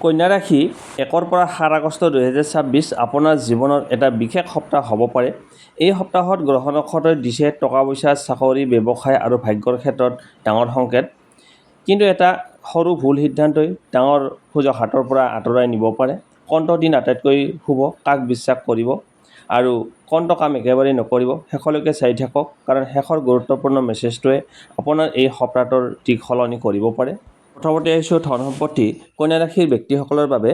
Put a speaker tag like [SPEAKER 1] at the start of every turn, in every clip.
[SPEAKER 1] কন্যা ৰাশি 1 পৰা 7 আগষ্ট 2026 আপোনাৰ জীৱনৰ এটা বিশেষ সপ্তাহ হ'ব পাৰে। এই সপ্তাহত গ্ৰহ নক্ষত্ৰই দিছে টকা পইচা, চাকৰি, ব্যৱসায় আৰু ভাগ্যৰ ক্ষেত্ৰত ডাঙৰ সংকেত। কিন্তু এটা সৰু ভুল সিদ্ধান্তই ডাঙৰ সুযোগ হাতৰ পৰা আঁতৰাই নিব পাৰে। কোনটো দিন আটাইতকৈ শুভ, কাক বিশ্বাস কৰিব আৰু কোনটো কাম একেবাৰে নকৰিব, শেষলৈকে চাই থাকক, কাৰণ শেষৰ গুৰুত্বপূৰ্ণ মেছেজটোৱে আপোনাৰ এই সপ্তাহটোৰ দিশ সলনি কৰিব পাৰে। প্ৰথমতে আহিছোঁ ধন সম্পত্তি। কন্যা ৰাশিৰ ব্যক্তিসকলৰ বাবে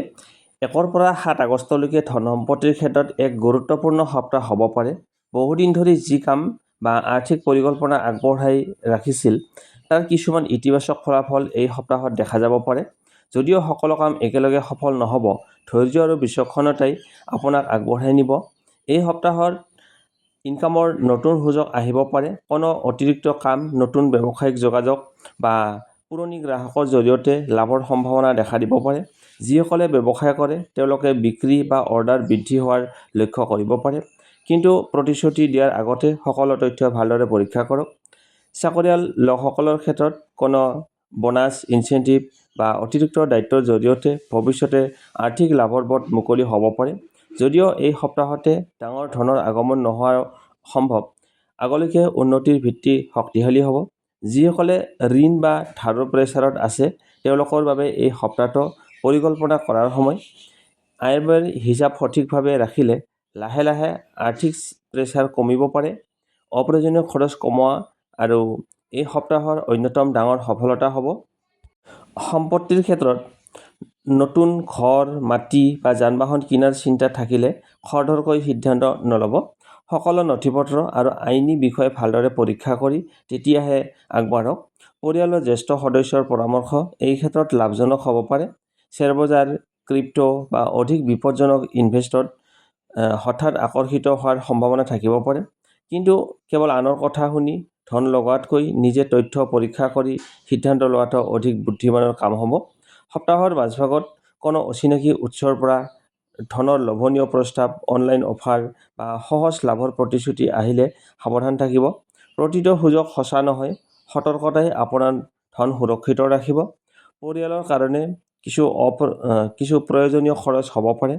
[SPEAKER 1] 1 পৰা 7 আগষ্টলৈকে ধন সম্পত্তিৰ ক্ষেত্ৰত এক গুৰুত্বপূৰ্ণ সপ্তাহ হ'ব পাৰে। বহুদিন ধৰি যি কাম বা আৰ্থিক পৰিকল্পনা আগবঢ়াই ৰাখিছিল তাৰ কিছুমান ইতিবাচক ফলাফল এই সপ্তাহত দেখা যাব পাৰে। যদিও সকলো কাম একেলগে সফল নহ'ব, ধৈৰ্য আৰু বিচক্ষণতাই আপোনাক আগবঢ়াই নিব। এই সপ্তাহত ইনকামৰ নতুন সুযোগ আহিব পাৰে। কোনো অতিৰিক্ত কাম, নতুন ব্যৱসায়িক যোগাযোগ বা পুৰণি গ্ৰাহকৰ জৰিয়তে লাভৰ সম্ভাৱনা দেখা দিব পাৰে। যিসকলে ব্যৱসায় কৰে তেওঁলোকে বিক্ৰী বা অৰ্ডাৰ বৃদ্ধি হোৱাৰ লক্ষ্য কৰিব পাৰে। কিন্তু প্ৰতিশ্ৰুতি দিয়াৰ আগতে সকলো তথ্য ভালদৰে পৰীক্ষা কৰক। চাকৰিয়াল লোকসকলৰ ক্ষেত্ৰত কোনো বোনাছ, ইনচেণ্টিভ বা অতিৰিক্ত দায়িত্বৰ জৰিয়তে ভৱিষ্যতে আৰ্থিক লাভৰ পথ মুকলি হ'ব পাৰে। যদিও এই সপ্তাহতে ডাঙৰ ধনৰ আগমন নোহোৱা সম্ভৱ, আগলৈকে উন্নতিৰ ভিত্তি শক্তিশালী হ'ব। যিসকলে ঋণ বা ধাৰৰ প্ৰেছাৰত আছে তেওঁলোকৰ বাবে এই সপ্তাহটো পৰিকল্পনা কৰাৰ সময়। আয় ব্যয়ৰ হিচাপ সঠিকভাৱে ৰাখিলে লাহে লাহে আৰ্থিক প্ৰেছাৰ কমিব পাৰে। অপ্ৰয়োজনীয় খৰচ কমোৱা আৰু এই সপ্তাহৰ অন্যতম ডাঙৰ সফলতা হ'ব। সম্পত্তিৰ ক্ষেত্ৰত নতুন ঘৰ, মাটি বা যান-বাহন কিনাৰ চিন্তা থাকিলে খৰধৰকৈ সিদ্ধান্ত নল'ব। সকলো নথিপত্ৰ আৰু আইনী বিষয় ভালদৰে পৰীক্ষা কৰি তেতিয়াহে আগবাঢ়ক। পৰিয়ালৰ জ্যেষ্ঠ সদস্যৰ পৰামৰ্শ এই ক্ষেত্ৰত লাভজনক হ'ব পাৰে। শ্বেয়াৰ বজাৰ, ক্ৰিপ্টো বা অধিক বিপদজনক ইনভেষ্টত হঠাৎ আকৰ্ষিত হোৱাৰ সম্ভাৱনা থাকিব পাৰে। কিন্তু কেৱল আনৰ কথা শুনি ধন লগোৱাতকৈ নিজে তথ্য পৰীক্ষা কৰি সিদ্ধান্ত লোৱাটো অধিক বুদ্ধিমানৰ কাম হ'ব। সপ্তাহৰ মাজভাগত কোনো অচিনাকি উৎসৰ পৰা ধনৰ লোভনীয় প্ৰস্তাৱ, অনলাইন অফাৰ বা সহজ লাভৰ প্ৰতিশ্ৰুতি আহিলে সাৱধান থাকিব। প্ৰতিটো সুযোগ সঁচা নহয়, সতৰ্কতাই আপোনাৰ ধন সুৰক্ষিত ৰাখিব। পৰিয়ালৰ কাৰণে কিছু প্ৰয়োজনীয় খৰচ হ'ব পাৰে।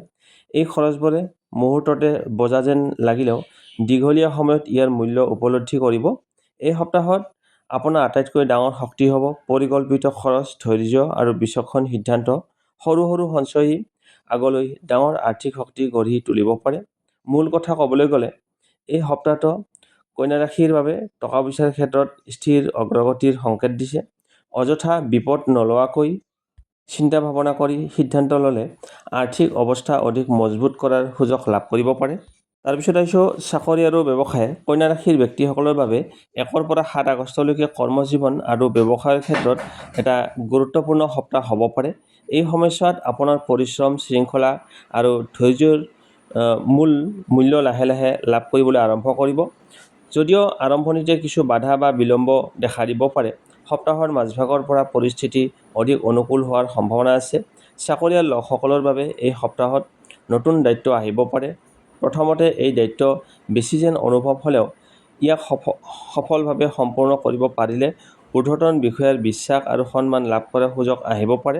[SPEAKER 1] এই খৰচবোৰে মুহূৰ্ততে বোজা যেন লাগিলেও দীঘলীয়া সময়ত ইয়াৰ মূল্য উপলব্ধি কৰিব। এই সপ্তাহত আপোনাৰ আটাইতকৈ ডাঙৰ শক্তি হ'ব পৰিকল্পিত খৰচ, ধৈৰ্য আৰু বিচক্ষণ সিদ্ধান্ত। সৰু সৰু সঞ্চয়ী আগলৈ ডাঙৰ আৰ্থিক শক্তি গঢ়ি তুলিব পাৰে। মূল কথা ক'বলৈ গ'লে এই সপ্তাহটো কন্যা ৰাশিৰ বাবে টকা পইচাৰ ক্ষেত্ৰত স্থিৰ অগ্ৰগতিৰ সংকেত দিছে। অযথা বিপদ নোলোৱাকৈ চিন্তা ভাৱনা কৰি সিদ্ধান্ত ল'লে আৰ্থিক অৱস্থা অধিক মজবুত কৰাৰ সুযোগ লাভ কৰিব পাৰে। তাৰপিছত আহিছোঁ চাকৰি আৰু ব্যৱসায়। কন্যা ৰাশিৰ ব্যক্তিসকলৰ বাবে 1 পৰা 7 আগষ্টলৈকে কৰ্মজীৱন আৰু ব্যৱসায়ৰ ক্ষেত্ৰত এটা গুৰুত্বপূৰ্ণ সপ্তাহ হ'ব পাৰে। এই সময়ছোৱাত আপোনাৰ পৰিশ্ৰম, শৃংখলা আৰু ধৈৰ্যৰ মূল্য লাহে লাহে লাভ কৰিবলৈ আৰম্ভ কৰিব। যদিও আৰম্ভণিতে কিছু বাধা বা বিলম্ব দেখা দিব পাৰে, সপ্তাহৰ মাজভাগৰ পৰা পৰিস্থিতি অধিক অনুকূল হোৱাৰ সম্ভাৱনা আছে। চাকৰিয়াল লোকসকলৰ বাবে এই সপ্তাহত নতুন দায়িত্ব আহিব পাৰে। প্ৰথমতে এই দায়িত্ব বেছি যেন অনুভৱ হ'লেও ইয়াক সফলভাৱে সম্পূৰ্ণ কৰিব পাৰিলে ঊৰ্ধ্বতন বিষয়াৰ বিশ্বাস আৰু সন্মান লাভ কৰাৰ সুযোগ আহিব পাৰে।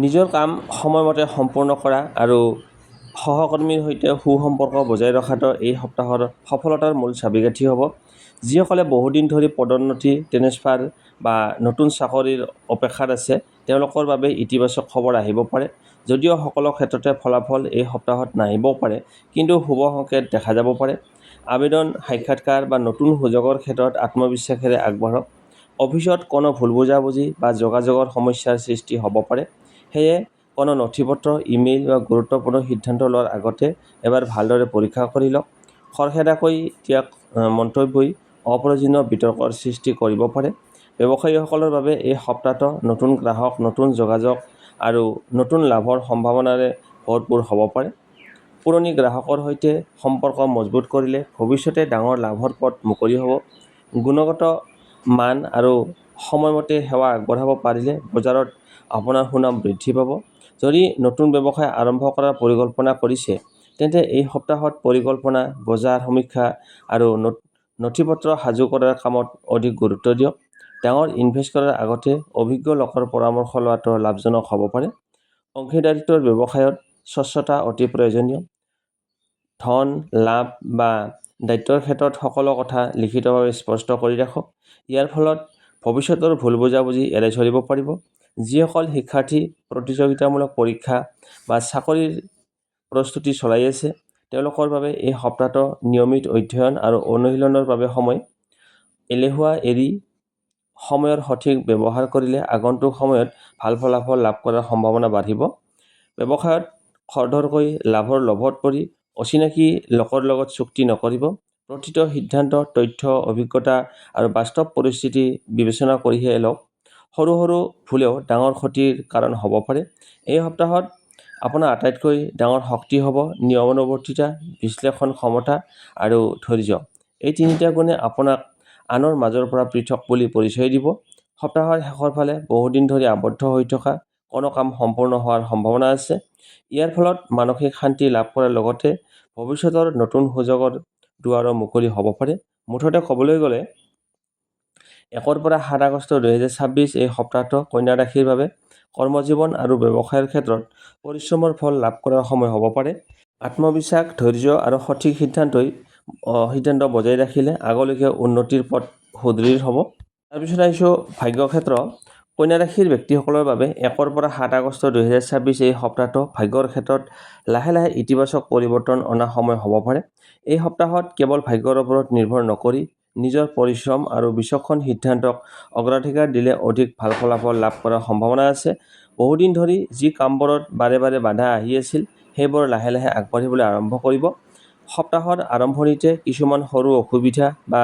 [SPEAKER 1] নিজৰ কাম সময়মতে সম্পূৰ্ণ কৰা আৰু সহকৰ্মীৰ সৈতে সুসম্পৰ্ক বজাই ৰখাটো এই সপ্তাহৰ সফলতাৰ মূল চাবিকাঠি হ'ব। যিসকলে বহুদিন ধৰি পদোন্নতি, ট্ৰেন্সফাৰ বা নতুন চাকৰিৰ অপেক্ষাত আছে তেওঁলোকৰ বাবে ইতিবাচক খবৰ আহিব পাৰে। যদিও সকলো ক্ষেত্ৰতে ফলাফল এই সপ্তাহত নাহিবও পাৰে, কিন্তু শুভ সংকেত দেখা যাব পাৰে। আবেদন, সাক্ষাৎকাৰ বা নতুন সুযোগৰ ক্ষেত্ৰত আত্মবিশ্বাসেৰে আগবাঢ়ক। অফিচত কোনো ভুল বুজাবুজি বা যোগাযোগৰ সমস্যাৰ সৃষ্টি হ'ব পাৰে। সেয়ে কোনো নথিপত্ৰ, ইমেইল বা গুৰুত্বপূৰ্ণ সিদ্ধান্ত লোৱাৰ আগতে এবাৰ ভালদৰে পৰীক্ষা কৰি লওক। খৰখেদাকৈ দিয়া মন্তব্যই অপ্ৰয়োজনীয় বিতৰ্কৰ সৃষ্টি কৰিব পাৰে। ব্যৱসায়ীসকলৰ বাবে এই সপ্তাহটো নতুন গ্ৰাহক, নতুন যোগাযোগ আৰু নতুন লাভৰ সম্ভাৱনাৰে ভৰপূৰ হ'ব পাৰে। পুৰণি গ্ৰাহকৰ সৈতে সম্পৰ্ক মজবুত কৰিলে ভৱিষ্যতে ডাঙৰ লাভৰ পথ মুকলি হ'ব। গুণগত মান আৰু সময়মতে সেৱা আগবঢ়াব পাৰিলে বজাৰত আপোনাৰ সুনাম বৃদ্ধি পাব। যদি নতুন ব্যৱসায় আৰম্ভ কৰাৰ পৰিকল্পনা কৰিছে, তেন্তে এই সপ্তাহত পৰিকল্পনা, বজাৰ সমীক্ষা আৰু নথিপত্ৰ সাজু কৰাৰ কামত অধিক গুৰুত্ব দিয়ক। ডাঙৰ ইনভেষ্ট কৰাৰ আগতে অভিজ্ঞ লোকৰ পৰামৰ্শ লোৱাটো লাভজনক হ'ব পাৰে। অংশীদাৰিত্বৰ ব্যৱসায়ত স্বচ্ছতা অতি প্ৰয়োজনীয়। ধন, লাভ বা দায়িত্বৰ ক্ষেত্ৰত সকলো কথা লিখিতভাৱে স্পষ্ট কৰি ৰাখক। ইয়াৰ ফলত ভৱিষ্যতৰ ভুল বুজাবুজি এৰাই চলিব পাৰিব। যিসকল শিক্ষাৰ্থী প্ৰতিযোগিতামূলক পৰীক্ষা বা চাকৰিৰ প্ৰস্তুতি চলাই আছে, তেওঁলোকৰ বাবে এই সপ্তাহটো নিয়মিত অধ্যয়ন আৰু অনুশীলনৰ বাবে সময়। এলেহুৱা এৰি সময়ৰ সঠিক ব্যৱহাৰ কৰিলে আগন্তুক সময়ত ভাল ফলাফল লাভ কৰাৰ সম্ভাৱনা বাঢ়িব। ব্যৱসায়ত খৰধৰকৈ লাভৰ লোভত পৰি অচিনাকি লোকৰ লগত চুক্তি নকৰিব। প্ৰতিটো সিদ্ধান্ত তথ্য, অভিজ্ঞতা আৰু বাস্তৱ পৰিস্থিতি বিবেচনা কৰিহে লওক। সৰু সৰু ভুলেও ডাঙৰ ক্ষতিৰ কাৰণ হ'ব পাৰে। এই সপ্তাহত আপোনাৰ আটাইতকৈ ডাঙৰ শক্তি হ'ব নিয়মানুৱৰ্তিতা, বিশ্লেষণ ক্ষমতা আৰু ধৈৰ্য। এই তিনিটা গুণে আপোনাক আনৰ মাজৰ পৰা পৃথক বুলি পৰিচয় দিব। সপ্তাহৰ শেষৰ ফালে বহুদিন ধৰি আবদ্ধ হৈ থকা কোনো কাম সম্পূৰ্ণ হোৱাৰ সম্ভাৱনা আছে। ইয়াৰ ফলত মানসিক শান্তি লাভ কৰাৰ লগতে ভৱিষ্যতৰ নতুন সুযোগৰ দুৱাৰো মুকলি হ'ব পাৰে। মুঠতে ক'বলৈ গ'লে 1 পৰা 7 আগষ্ট 2026 এই সপ্তাহটো কন্যা ৰাশিৰ বাবে কৰ্মজীৱন আৰু ব্যৱসায়ৰ ক্ষেত্ৰত পৰিশ্ৰমৰ ফল লাভ কৰাৰ সময় হ'ব পাৰে। আত্মবিশ্বাস, ধৈৰ্য আৰু সঠিক সিদ্ধান্ত বজাই ৰাখিলে আগলৈকে উন্নতিৰ পথ সুদৃঢ় হ'ব। তাৰপিছত আহিছোঁ ভাগ্য ক্ষেত্ৰ। কন্যা ৰাশিৰ ব্যক্তিসকলৰ বাবে 1 পৰা 7 আগষ্ট 2026 এই সপ্তাহটো ভাগ্যৰ ক্ষেত্ৰত লাহে লাহে ইতিবাচক পৰিৱৰ্তন অনা সময় হ'ব পাৰে। এই সপ্তাহত কেৱল ভাগ্যৰ ওপৰত নিৰ্ভৰ নকৰি নিজৰ পৰিশ্ৰম আৰু বিচক্ষণ সিদ্ধান্তক অগ্ৰাধিকাৰ দিলে অধিক ভাল ফলাফল লাভ কৰাৰ সম্ভাৱনা আছে। বহুদিন ধৰি যি কামবোৰত বাৰে বাৰে বাধা আহি আছিল, সেইবোৰ লাহে লাহে আগবাঢ়িবলৈ আৰম্ভ কৰিব। সপ্তাহৰ আৰম্ভণিতে কিছুমান সৰু অসুবিধা বা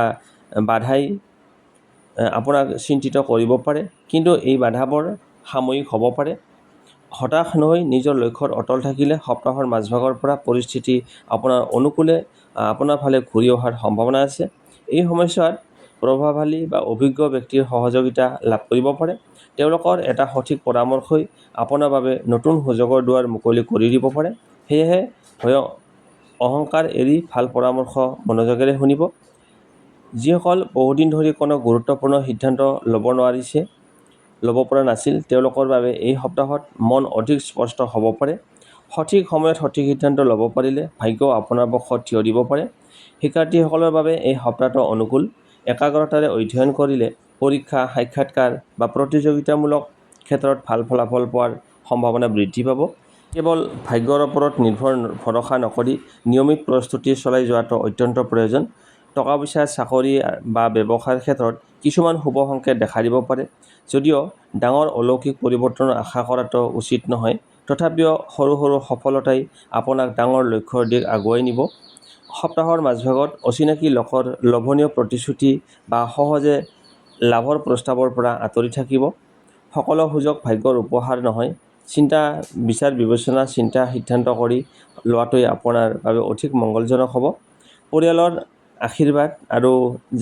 [SPEAKER 1] বাধাই আপোনাক চিন্তিত কৰিব পাৰে, কিন্তু এই বাধাবোৰ সাময়িক হ'ব পাৰে। হতাশ নহৈ নিজৰ লক্ষ্যত অটল থাকিলে সপ্তাহৰ মাজভাগৰ পৰা পৰিস্থিতি আপোনাৰ অনুকূলে আপোনাৰ ফালে ঘূৰি অহাৰ সম্ভাৱনা আছে। এই সময়ছোৱাত প্ৰভাৱশালী বা অভিজ্ঞ ব্যক্তিৰ সহযোগিতা লাভ কৰিব পাৰে। তেওঁলোকৰ এটা সঠিক পৰামৰ্শই আপোনাৰ বাবে নতুন সুযোগৰ দুৱাৰ মুকলি কৰি দিব পাৰে। সেয়েহে অহংকাৰ এৰি ভাল পৰামৰ্শ মনোযোগেৰে শুনিব। যিসকল বহুদিন ধৰি কোনো গুৰুত্বপূৰ্ণ সিদ্ধান্ত ল'ব পৰা নাছিল, তেওঁলোকৰ বাবে এই সপ্তাহত মন অধিক স্পষ্ট হ'ব পাৰে। সঠিক সময়ত সঠিক সিদ্ধান্ত ল'ব পাৰিলে ভাগ্যও আপোনাৰ পক্ষত থিয় দিব পাৰে। শিক্ষাৰ্থীসকলৰ বাবে এই সপ্তাহটো অনুকূল। একাগ্ৰতাৰে অধ্যয়ন কৰিলে পৰীক্ষা, সাক্ষাৎকাৰ বা প্ৰতিযোগিতামূলক ক্ষেত্ৰত ভাল ফলাফল পোৱাৰ সম্ভাৱনা বৃদ্ধি পাব। কেৱল ভাগ্যৰ ওপৰত ভৰসা নকৰি নিয়মিত প্ৰস্তুতি চলাই যোৱাটো অত্যন্ত প্ৰয়োজন। টকা পইচা, চাকৰি বা ব্যৱসায়ৰ ক্ষেত্ৰত কিছুমান শুভ সংকেত দেখা দিব পাৰে। যদিও ডাঙৰ অলৌকিক পৰিৱৰ্তনৰ আশা কৰাটো উচিত নহয়, তথাপিও সৰু সৰু সফলতাই আপোনাক ডাঙৰ লক্ষ্যৰ দিশ আগুৱাই নিব। সপ্তাহৰ মাজভাগত অচিনাকি লোকৰ লোভনীয় প্ৰতিশ্ৰুতি বা সহজে লাভৰ প্ৰস্তাৱৰ পৰা আঁতৰি থাকিব। সকলো সুযোগ ভাগ্যৰ উপহাৰ নহয়। বিচাৰ বিবেচনা সিদ্ধান্ত কৰি লোৱাটোৱে আপোনাৰ বাবে অধিক মংগলজনক হ'ব। পৰিয়ালৰ আশীৰ্বাদ আৰু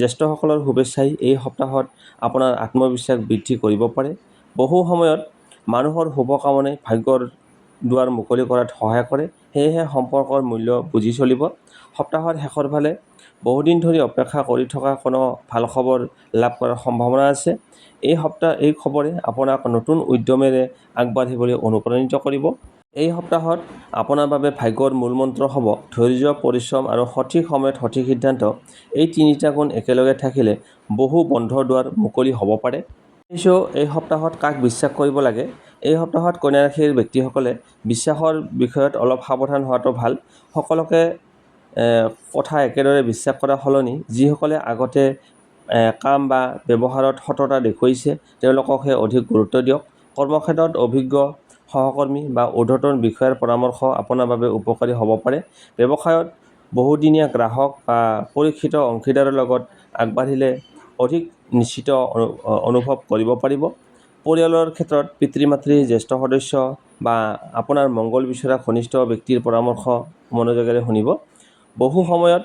[SPEAKER 1] জ্যেষ্ঠসকলৰ শুভেচ্ছাই এই সপ্তাহত আপোনাৰ আত্মবিশ্বাস বৃদ্ধি কৰিব পাৰে। বহু সময়ত মানুহৰ শুভকামনাই ভাগ্যৰ দুৱাৰ মুকলি কৰাত সহায় কৰে। সেয়েহে সম্পৰ্কৰ মূল্য বুজি চলিব। সপ্তাহৰ শেষৰ ফালে বহুদিন ধৰি অপেক্ষা কৰি থকা কোনো ভাল খবৰ লাভ কৰাৰ সম্ভাৱনা আছে। এই খবৰে আপোনাক নতুন উদ্যমেৰে আগবাঢ়িবলৈ অনুপ্ৰাণিত কৰিব। এই সপ্তাহত আপোনাৰ বাবে ভাগ্যৰ মূলমন্ত্ৰ হ'ব ধৈৰ্য, পৰিশ্ৰম আৰু সঠিক সময়ত সঠিক সিদ্ধান্ত। এই তিনিটা গুণ একেলগে থাকিলে বহু বন্ধৰ দুৱাৰ মুকলি হ'ব পাৰে। এই সপ্তাহত কাক বিশ্বাস কৰিব লাগে? এই সপ্তাহত কন্যা ৰাশিৰ ব্যক্তিসকলে বিশ্বাসৰ বিষয়ত অলপ সাৱধান হোৱাটো ভাল। সকলোকে কথা একেদৰে বিশ্বাস কৰাৰ সলনি যিসকলে আগতে কাম বা ব্যৱহাৰত সততা দেখুৱাইছে, তেওঁলোককহে অধিক গুৰুত্ব দিয়ক। কৰ্মক্ষেত্ৰত অভিজ্ঞ সহকৰ্মী বা ঊৰ্ধ্বতন বিষয়াৰ পৰামৰ্শ আপোনাৰ বাবে উপকাৰী হ'ব পাৰে। ব্যৱসায়ত বহুদিনীয়া গ্ৰাহক বা পৰীক্ষিত অংশীদাৰৰ লগত আগবাঢ়িলে অধিক নিশ্চিত অনুভৱ কৰিব পাৰিব। পৰিয়ালৰ ক্ষেত্ৰত পিতৃ-মাতৃ, জ্যেষ্ঠ সদস্য বা আপোনাৰ মংগল বিচৰা ঘনিষ্ঠ ব্যক্তিৰ পৰামৰ্শ মনোযোগেৰে শুনিব। বহু সময়ত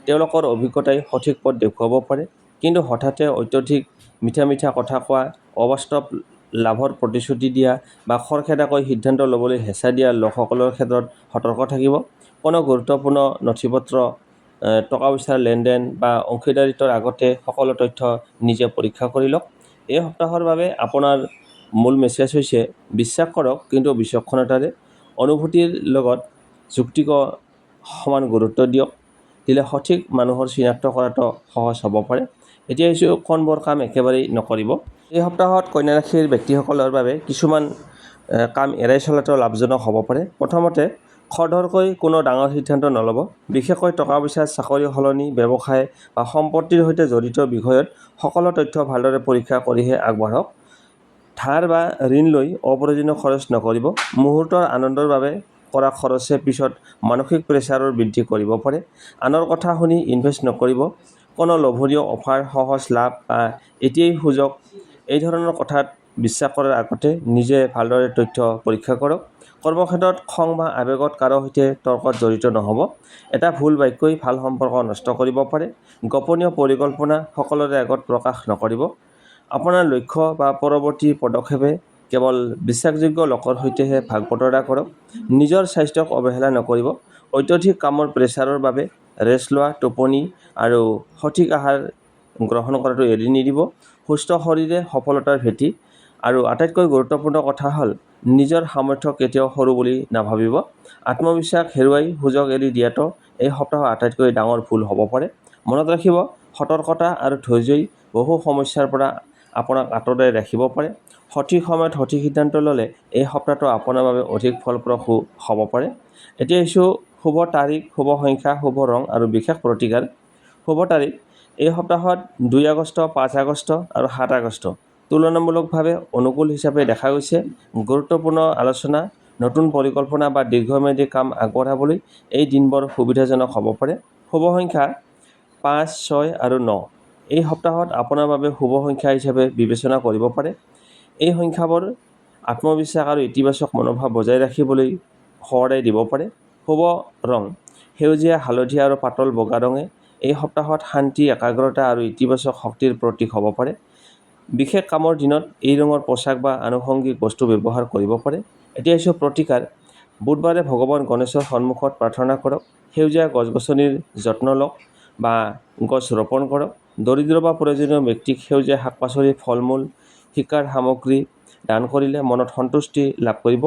[SPEAKER 1] তেওঁলোকৰ অভিজ্ঞতাই সঠিক পথ দেখুৱাব পাৰে, কিন্তু হঠাতে অত্যধিক মিঠা কথা কোৱা, অবাস্তৱ লাভৰ প্ৰতিশ্ৰুতি দিয়া বা খৰখেদাকৈ সিদ্ধান্ত ল'বলৈ হেঁচা দিয়া লোকসকলৰ ক্ষেত্ৰত সতৰ্ক থাকিব। কোনো গুৰুত্বপূৰ্ণ নথিপত্ৰ, টকা পইচাৰ লেনদেন বা অংশীদাৰিত্বৰ আগতে সকলো তথ্য নিজে পৰীক্ষা কৰি লওক। এই সপ্তাহৰ বাবে আপোনাৰ মূল মেছেজ হৈছে বিশ্বাস কৰক কিন্তু বিচক্ষণতাৰে, অনুভূতিৰ লগত যুক্তিক সমান গুৰুত্ব দিয়ক, দিলে সঠিক মানুহৰ চিনাক্ত কৰাটো সহজ হ'ব পাৰে। এতিয়া হৈছে কোনবোৰ কাম একেবাৰেই নকৰিব। এই সপ্তাহত কন্যা ৰাশিৰ ব্যক্তিসকলৰ বাবে কিছুমান কাম এৰাই চলাটো লাভজনক হ'ব পাৰে। প্ৰথমতে, খৰধৰকৈ কোনো ডাঙৰ সিদ্ধান্ত নল'ব। বিশেষকৈ টকা পইচা, চাকৰি সলনি, ব্যৱসায় বা সম্পত্তিৰ সৈতে জড়িত বিষয়ত সকলো তথ্য ভালদৰে পৰীক্ষা কৰিহে আগবাঢ়ক। ধাৰ বা ঋণ লৈ অপ্ৰয়োজনীয় খৰচ নকৰিব। মুহূৰ্তৰ আনন্দৰ বাবে কৰা খৰচে পিছত মানসিক প্ৰেছাৰৰ বৃদ্ধি কৰিব পাৰে। আনৰ কথা শুনি ইনভেষ্ট নকৰিব। কোনো লোভনীয় অফাৰ, সহজ লাভ বা এতিয়াই সুযোগ এই ধৰণৰ কথাত বিশ্বাস কৰাৰ আগতে নিজে ভালদৰে তথ্য পৰীক্ষা কৰক। কৰ্মক্ষেত্ৰত খং বা আৱেগত কাৰো সৈতে তৰ্কত জড়িত নহ'ব। এটা ভুল বাক্যই ভাল সম্পৰ্ক নষ্ট কৰিব পাৰে। গোপনীয় পৰিকল্পনা সকলোৰে আগত প্ৰকাশ নকৰিব। আপোনাৰ লক্ষ্য বা পৰৱৰ্তী পদক্ষেপে কেৱল বিশ্বাসযোগ্য লোকৰ সৈতেহে ভাগ বতৰা কৰক। নিজৰ স্বাস্থ্যক অৱহেলা নকৰিব। অত্যধিক কামৰ প্ৰেছাৰৰ বাবে ৰেষ্ট লোৱা, টোপনি আৰু সঠিক আহাৰ গ্ৰহণ কৰাটো এৰি নিদিব। সুস্থ শৰীৰে সফলতাৰ ভেটি। আৰু আটাইতকৈ গুৰুত্বপূৰ্ণ কথা হ'ল নিজৰ সামৰ্থ্য কেতিয়াও সৰু বুলি নাভাবিব। আত্মবিশ্বাস হেৰুৱাই সুযোগ এৰি দিয়াটো এই সপ্তাহৰ আটাইতকৈ ডাঙৰ ভুল হ'ব পাৰে। মনত ৰাখিব, সতৰ্কতা আৰু ধৈৰ্যই বহু সমস্যাৰ পৰা আপোনাক আঁতৰাই ৰাখিব পাৰে। সঠিক সময়ত সঠিক সিদ্ধান্ত ল'লে এই সপ্তাহটো আপোনাৰ বাবে অধিক ফলপ্ৰসূ হ'ব পাৰে। এতিয়া হৈছে শুভ তাৰিখ, শুভ সংখ্যা, শুভ ৰং আৰু বিশেষ প্ৰতিকাৰ। শুভ তাৰিখ এই সপ্তাহত 2 আগষ্ট, 5 আগষ্ট আৰু 7 আগষ্ট তুলনামূলকভাৱে অনুকূল হিচাপে দেখা গৈছে। গুৰুত্বপূৰ্ণ আলোচনা, নতুন পৰিকল্পনা বা দীৰ্ঘম্যাদী কাম আগবঢ়াবলৈ এই দিনবোৰ সুবিধাজনক হ'ব পাৰে। শুভ সংখ্যা 5, 6 আৰু 9 এই সপ্তাহত আপোনাৰ বাবে শুভ সংখ্যা হিচাপে বিবেচনা কৰিব পাৰে। এই সংখ্যাবোৰ আত্মবিশ্বাস আৰু ইতিবাচক মনোভাৱ বজাই ৰাখিবলৈ সহায় দিব পাৰে। শুভ ৰং সেউজীয়া, হালধীয়া আৰু পাতল বগা ৰঙে এই সপ্তাহত শান্তি, একাগ্ৰতা আৰু ইতিবাচক শক্তিৰ প্ৰতীক হ'ব পাৰে। বিশেষ কামৰ দিনত এই ৰঙৰ পোচাক বা আনুষংগিক বস্তু ব্যৱহাৰ কৰিব পাৰে। এতিয়া হৈছে প্ৰতিকাৰ। বুধবাৰে ভগৱান গণেশৰ সন্মুখত প্ৰাৰ্থনা কৰক। সেউজীয়া গছ-গছনিৰ যত্ন লওক বা গছ ৰোপণ কৰক। দৰিদ্ৰ বা প্ৰয়োজনীয় ব্যক্তিক সেউজীয়া শাক-পাচলি, ফল-মূল, শিকাৰ সামগ্ৰী দান কৰিলে মনত সন্তুষ্টি লাভ কৰিব।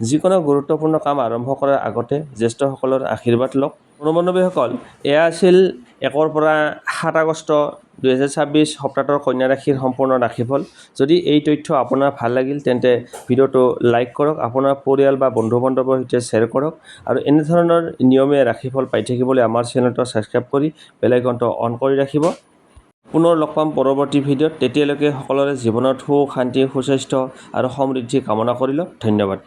[SPEAKER 1] যিকোনো গুৰুত্বপূৰ্ণ কাম আৰম্ভ কৰাৰ আগতে জ্যেষ্ঠসকলৰ আশীৰ্বাদ লওক। বন্ধু-বান্ধৱীসকল, এয়া আছিল 1 পৰা 7 আগষ্ট 2026 সপ্তাহৰ কন্যা ৰাশিৰ সম্পূৰ্ণ ৰাশিফল। যদি এই তথ্য আপোনাৰ ভাল লাগিল তেন্তে ভিডিঅ'টো লাইক কৰক, আপোনাৰ পৰিয়াল বা বন্ধু-বান্ধৱৰ সৈতে শ্বেয়াৰ কৰক আৰু এনেধৰণৰ নিয়মীয়া ৰাশিফল পাই থাকিবলৈ আমাৰ চেনেলটো ছাবস্ক্ৰাইব কৰি বেল আইকনটো অন কৰি ৰাখিব। পুনৰ লগ পাম পৰৱৰ্তী ভিডিঅ'ত। তেতিয়ালৈকে সকলোৰে জীৱনত সুখ, শান্তি, সুস্বাস্থ্য আৰু সমৃদ্ধি কামনা কৰিলোঁ। ধন্যবাদ।